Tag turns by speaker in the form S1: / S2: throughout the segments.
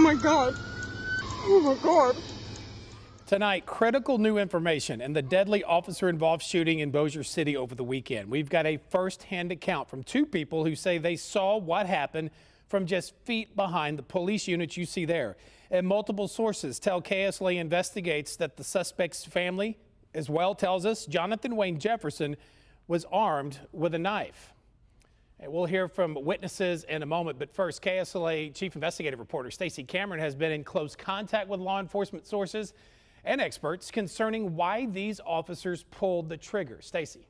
S1: my God. Oh my God.
S2: Tonight, critical new information in the deadly officer-involved shooting in Bossier City over the weekend. We've got a first-hand account from two people who say they saw what happened from just feet behind the police unit you see there. And multiple sources tell KSLA investigates that the suspect's family as well tells us Johnathan Jefferson was armed with a knife. And we'll hear from witnesses in a moment, but first, KSLA Chief Investigative Reporter Stacey Cameron has been in close contact with law enforcement sources and experts concerning why these officers pulled the trigger. Stacey.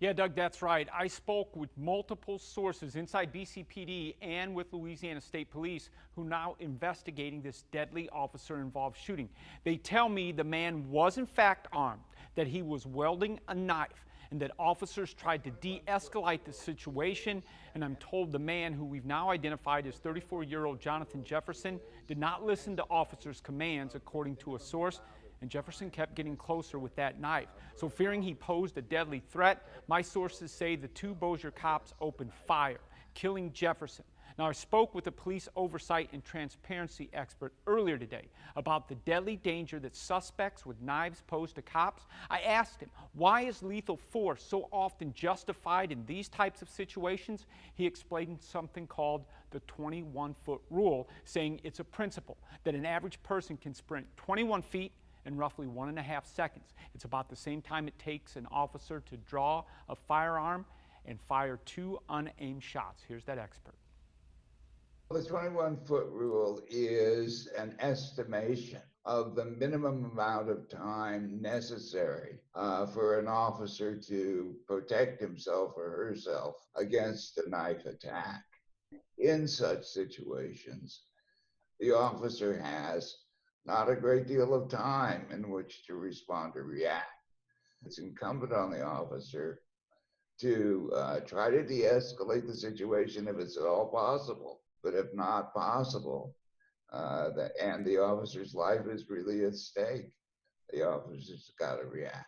S3: Yeah, Doug, that's right. I spoke with multiple sources inside BCPD and with Louisiana State Police who now investigating this deadly officer-involved shooting. They tell me the man was in fact armed, that he was wielding a knife, and that officers tried to de-escalate the situation. And I'm told the man, who we've now identified as 34-year-old Johnathan Jefferson, did not listen to officers' commands, according to a source, and Jefferson kept getting closer with that knife. So fearing he posed a deadly threat, my sources say the two Bossier cops opened fire, killing Jefferson. Now, I spoke with a police oversight and transparency expert earlier today about the deadly danger that suspects with knives pose to cops. I asked him, why is lethal force so often justified in these types of situations? He explained something called the 21-foot rule, saying it's a principle that an average person can sprint 21 feet in roughly 1.5 seconds. It's about the same time it takes an officer to draw a firearm and fire 2 unaimed shots. Here's that expert.
S4: The 21-foot rule is an estimation of the minimum amount of time necessary for an officer to protect himself or herself against a knife attack. In such situations, the officer has not a great deal of time in which to respond or react. It's incumbent on the officer to try to de-escalate the situation if it's at all possible. But if not possible, and the officer's life is really at stake, the officer's got to react.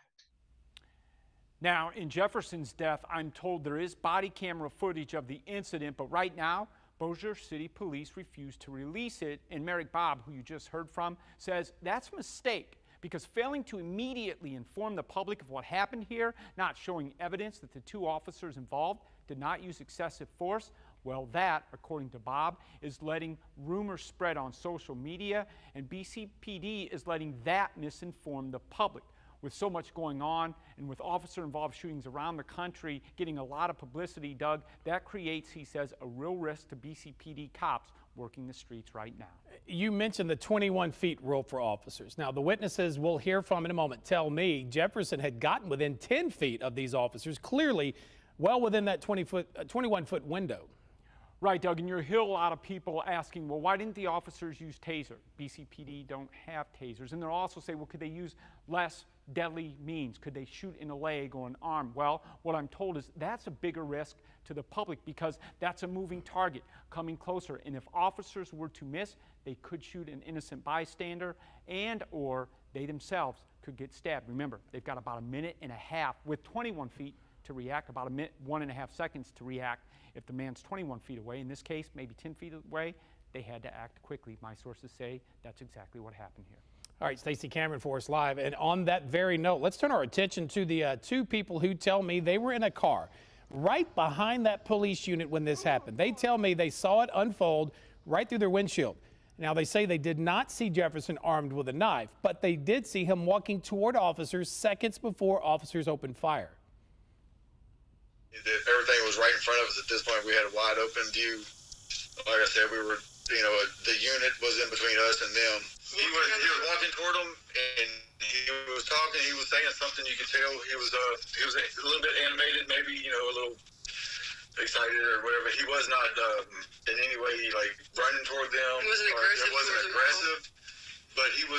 S3: Now, in Jefferson's death, I'm told there is body camera footage of the incident, but right now, Bossier City Police refuse to release it, and Merrick Bob, who you just heard from, says that's a mistake because failing to immediately inform the public of what happened here, not showing evidence that the two officers involved did not use excessive force, well, that, according to Bob, is letting rumors spread on social media, and BCPD is letting that misinform the public. With so much going on and with officer-involved shootings around the country getting a lot of publicity, Doug, that creates, he says, a real risk to BCPD cops working the streets right now.
S2: You mentioned the 21 feet rule for officers. Now, the witnesses we'll hear from in a moment tell me Jefferson had gotten within 10 feet of these officers, clearly well within that 21-foot window.
S3: Right, Doug, and you'll hear a lot of people asking, well, why didn't the officers use taser? BCPD don't have tasers. And they'll also say, well, could they use less deadly means? Could they shoot in a leg or an arm? Well, what I'm told is that's a bigger risk to the public because that's a moving target coming closer. And if officers were to miss, they could shoot an innocent bystander and or they themselves could get stabbed. Remember, they've got about 1.5 minutes with 21 feet to react, about 1.5 seconds to react. If the man's 21 feet away, in this case, maybe 10 feet away, they had to act quickly. My sources say that's exactly what happened here.
S2: All right, Stacey Cameron for us live. And on that very note, let's turn our attention to the two people who tell me they were in a car right behind that police unit when this happened. They tell me they saw it unfold right through their windshield. Now, they say they did not see Jefferson armed with a knife, but they did see him walking toward officers seconds before officers opened fire.
S5: Everything was right in front of us at this point. We had a wide open view. Like I said, we were, the unit was in between us and them. He was walking toward them, and he was talking. He was saying something. You could tell he was a little bit animated, maybe a little excited or whatever. He was not in any way like running toward them.
S6: It wasn't
S5: aggressive. But he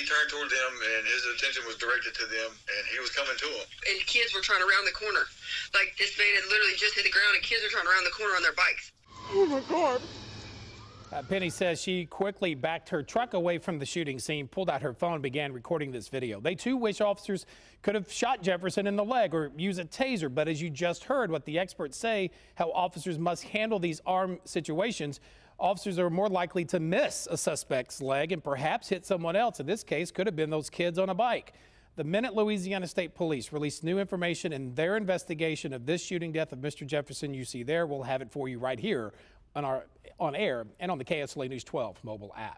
S5: turned toward them, and his attention was directed to them, and he was coming to them.
S6: And kids were trying to round the corner. Like, this man had literally just hit the ground, and kids were trying to round the corner on their bikes.
S1: Oh my God.
S2: Penny says she quickly backed her truck away from the shooting scene, pulled out her phone, and began recording this video. They too wish officers could have shot Jefferson in the leg or use a taser, but as you just heard what the experts say, how officers must handle these armed situations, Officers are more likely to miss a suspect's leg and perhaps hit someone else. In this case, could have been those kids on a bike. The minute Louisiana State Police released new information in their investigation of this shooting death of Mr. Jefferson you see there, we'll have it for you right here on air and on the KSLA News 12 mobile app.